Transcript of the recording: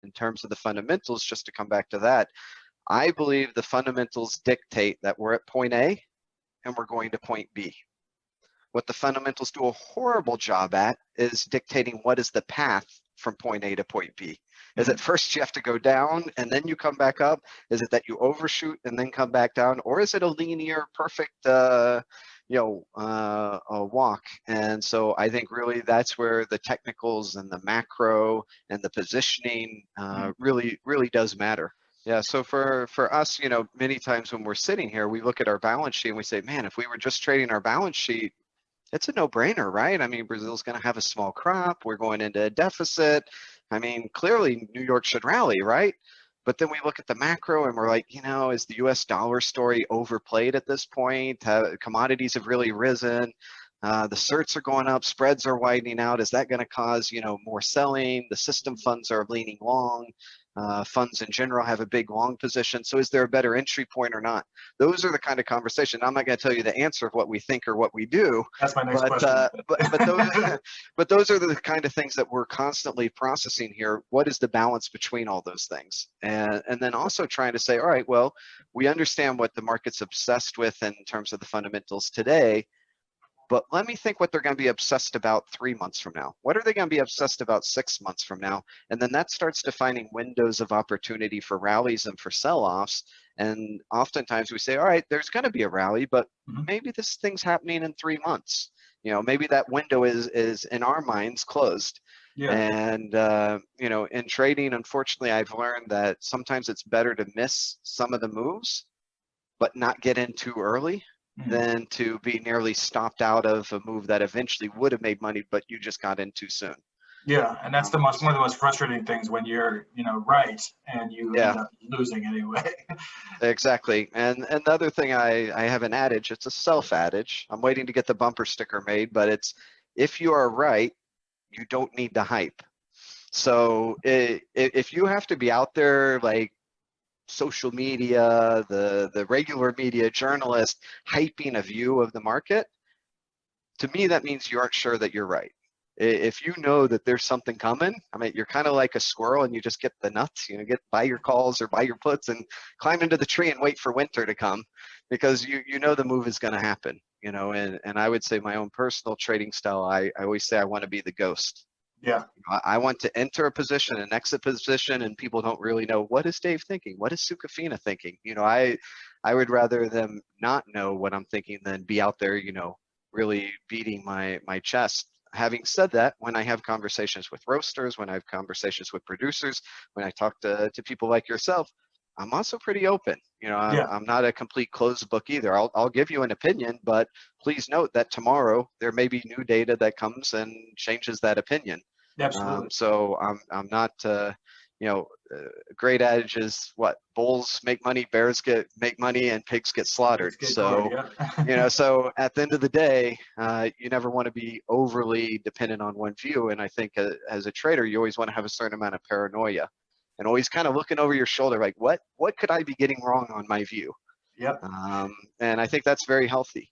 in terms of the fundamentals, just to come back to that, I believe the fundamentals dictate that we're at point A and we're going to point B. What the fundamentals do a horrible job at is dictating what is the path from point A to point B. Is it first you have to go down and then you come back up? Is it that you overshoot and then come back down? Or is it a linear, perfect, a walk? And so I think really that's where the technicals and the macro and the positioning really does matter. Yeah, so for us, many times when we're sitting here, we look at our balance sheet and we say, man, if we were just trading our balance sheet, it's a no-brainer, right? I mean, Brazil's going to have a small crop. We're going into a deficit. I mean, clearly New York should rally, right? But then we look at the macro and we're like, is the US dollar story overplayed at this point? Commodities have really risen. The certs are going up, spreads are widening out. Is that going to cause, more selling? The system funds are leaning long. Funds in general have a big long position. So is there a better entry point or not? Those are the kind of conversation. I'm not going to tell you the answer of what we think or what we do. That's my next question. But those are the kind of things that we're constantly processing here. What is the balance between all those things? And then also trying to say, all right, well, we understand what the market's obsessed with in terms of the fundamentals today. But let me think what they're going to be obsessed about 3 months from now. What are they going to be obsessed about 6 months from now? And then that starts defining windows of opportunity for rallies and for sell-offs. And oftentimes we say, all right, there's going to be a rally, but maybe this thing's happening in 3 months. Maybe that window is in our minds closed. Yeah. And, in trading, unfortunately, I've learned that sometimes it's better to miss some of the moves, but not get in too early than to be nearly stopped out of a move that eventually would have made money, but you just got in too soon. Yeah, and that's one of the most frustrating things when you're, right, and you end up losing anyway. Exactly. And the other thing, I have an adage. It's a self-adage. I'm waiting to get the bumper sticker made, but it's, if you are right, you don't need the hype. So if you have to be out there like social media, the regular media, journalist hyping a view of the market, to me that means you aren't sure that you're right. If you know that there's something coming, I mean, you're kind of like a squirrel and you just get the nuts, buy your calls or buy your puts and climb into the tree and wait for winter to come, because you know the move is going to happen. And I would say my own personal trading style, I always say I want to be the ghost. Yeah, I want to enter a position, an exit position, and people don't really know, what is Dave thinking? What is Sucafina thinking? I would rather them not know what I'm thinking than be out there, really beating my chest. Having said that, when I have conversations with roasters, when I have conversations with producers, when I talk to people like yourself, I'm also pretty open. I'm not a complete closed book either. I'll give you an opinion, but please note that tomorrow there may be new data that comes and changes that opinion. Absolutely. So I'm not, great adage is what? Bulls make money, bears make money, and pigs get slaughtered. So, so at the end of the day, you never want to be overly dependent on one view. And I think as a trader, you always want to have a certain amount of paranoia. And always kind of looking over your shoulder, like what could I be getting wrong on my view? Yep. And I think that's very healthy.